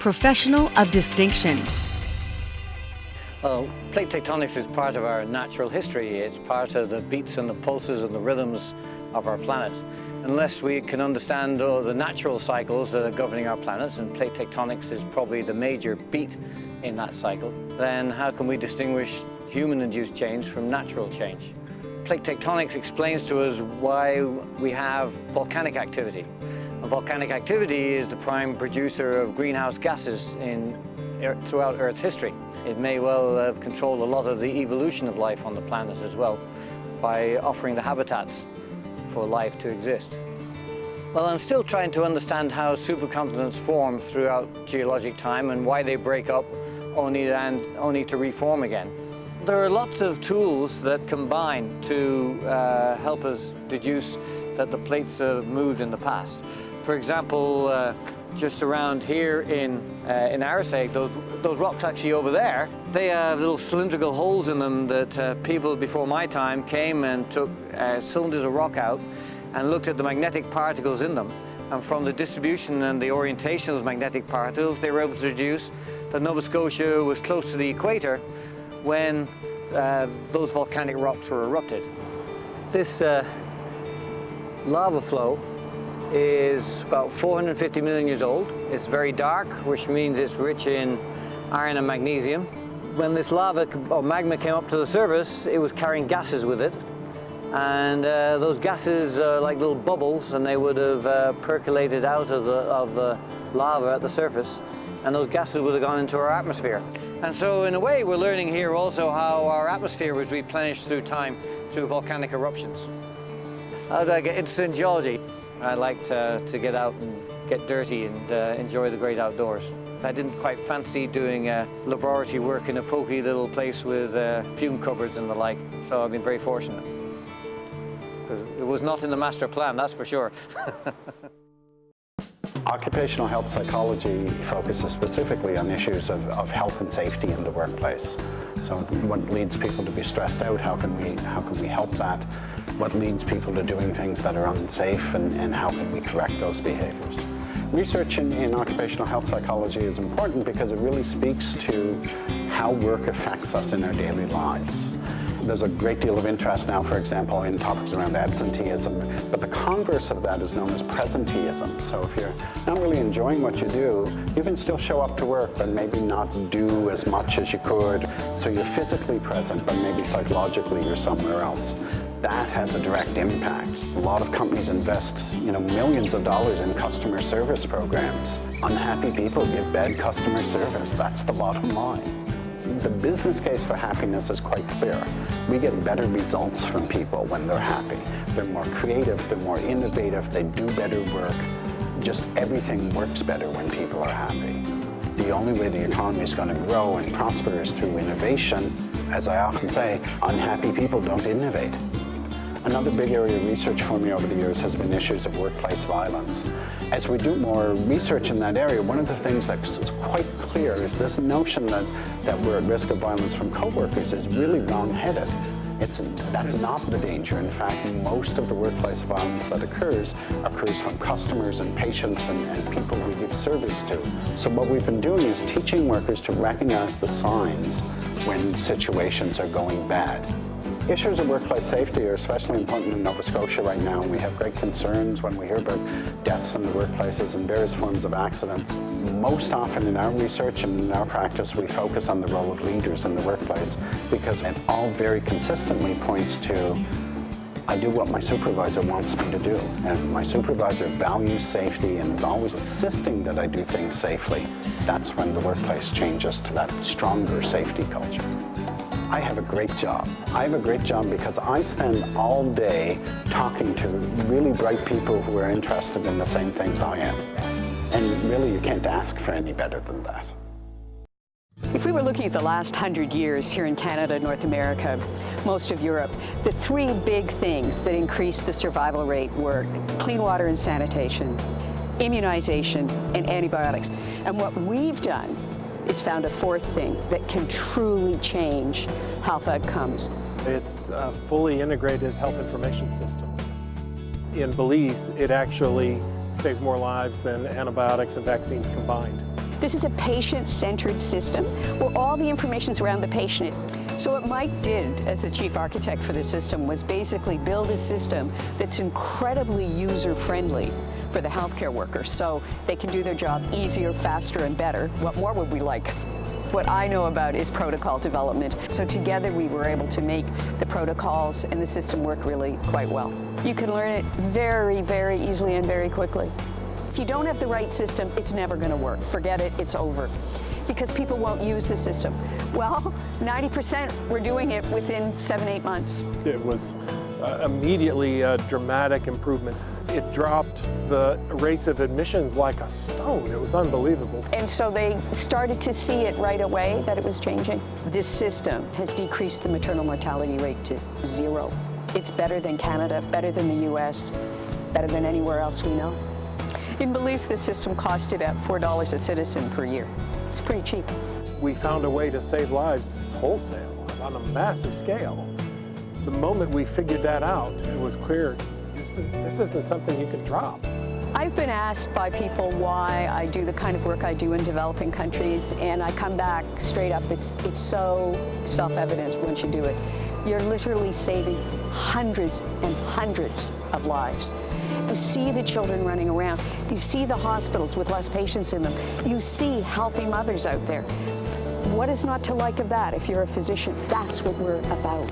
professional of distinction. Well, plate tectonics is part of our natural history. It's part of the beats and the pulses and the rhythms of our planet. Unless we can understand the natural cycles that are governing our planet, and plate tectonics is probably the major beat in that cycle, then how can we distinguish human-induced change from natural change? Plate tectonics explains to us why we have volcanic activity. And volcanic activity is the prime producer of greenhouse gases throughout Earth's history. It may well have controlled a lot of the evolution of life on the planet as well by offering the habitats for life to exist. Well, I'm still trying to understand how supercontinents form throughout geologic time and why they break up only to reform again. There are lots of tools that combine to help us deduce that the plates have moved in the past. For example, just around here in our state, those rocks actually over there, they have little cylindrical holes in them that people before my time came and took cylinders of rock out and looked at the magnetic particles in them. And from the distribution and the orientation of those magnetic particles, they were able to deduce that Nova Scotia was close to the equator when those volcanic rocks were erupted. This lava flow is about 450 million years old. It's very dark, which means it's rich in iron and magnesium. When this lava or magma came up to the surface, it was carrying gases with it. And those gases are like little bubbles, and they would have percolated out of the lava at the surface, and those gases would have gone into our atmosphere. And so in a way we're learning here also how our atmosphere was replenished through time through volcanic eruptions. How did I get interested in geology? I like to get out and get dirty and enjoy the great outdoors. I didn't quite fancy doing laboratory work in a poky little place with fume cupboards and the like, so I've been very fortunate. It was not in the master plan, that's for sure. Occupational health psychology focuses specifically on issues of health and safety in the workplace. So what leads people to be stressed out, how can we help that? What leads people to doing things that are unsafe, and how can we correct those behaviors? Research in occupational health psychology is important because it really speaks to how work affects us in our daily lives. There's a great deal of interest now, for example, in topics around absenteeism, but the converse of that is known as presenteeism. So if you're not really enjoying what you do, you can still show up to work, but maybe not do as much as you could. So you're physically present, but maybe psychologically you're somewhere else. That has a direct impact. A lot of companies invest, millions of dollars in customer service programs. Unhappy people give bad customer service. That's the bottom line. The business case for happiness is quite clear. We get better results from people when they're happy. They're more creative, they're more innovative, they do better work. Just everything works better when people are happy. The only way the economy is going to grow and prosper is through innovation. As I often say, unhappy people don't innovate. Another big area of research for me over the years has been issues of workplace violence. As we do more research in that area, one of the things that's quite clear is this notion that we're at risk of violence from coworkers is really wrong-headed. That's not the danger. In fact, most of the workplace violence that occurs from customers and patients and people we give service to. So what we've been doing is teaching workers to recognize the signs when situations are going bad. Issues of workplace safety are especially important in Nova Scotia right now, and we have great concerns when we hear about deaths in the workplaces and various forms of accidents. Most often in our research and in our practice, we focus on the role of leaders in the workplace because it all very consistently points to, I do what my supervisor wants me to do, and my supervisor values safety and is always insisting that I do things safely. That's when the workplace changes to that stronger safety culture. I have a great job. I have a great job because I spend all day talking to really bright people who are interested in the same things I am. And really, you can't ask for any better than that. If we were looking at the last 100 years here in Canada, North America, most of Europe, the three big things that increased the survival rate were clean water and sanitation, immunization, and antibiotics. And what we've done is found a fourth thing that can truly change health outcomes. It's fully integrated health information systems. In Belize, it actually saves more lives than antibiotics and vaccines combined. This is a patient-centered system where all the information is around the patient. So what Mike did as the chief architect for the system was basically build a system that's incredibly user-friendly for the healthcare workers, so they can do their job easier, faster, and better. What more would we like? What I know about is protocol development. So together we were able to make the protocols and the system work really quite well. You can learn it very, very easily and very quickly. If you don't have the right system, it's never going to work. Forget it, it's over. Because people won't use the system. Well, 90% were doing it within 7-8 months. It was immediately a dramatic improvement. It dropped the rates of admissions like a stone. It was unbelievable. And so they started to see it right away that it was changing. This system has decreased the maternal mortality rate to 0. It's better than Canada, better than the US, better than anywhere else we know. In Belize, the system cost about $4 a citizen per year. It's pretty cheap. We found a way to save lives wholesale on a massive scale. The moment we figured that out, it was clear this isn't something you can drop. I've been asked by people why I do the kind of work I do in developing countries, and I come back straight up. It's so self-evident once you do it. You're literally saving hundreds and hundreds of lives. You see the children running around. You see the hospitals with less patients in them. You see healthy mothers out there. What is not to like of that if you're a physician? That's what we're about.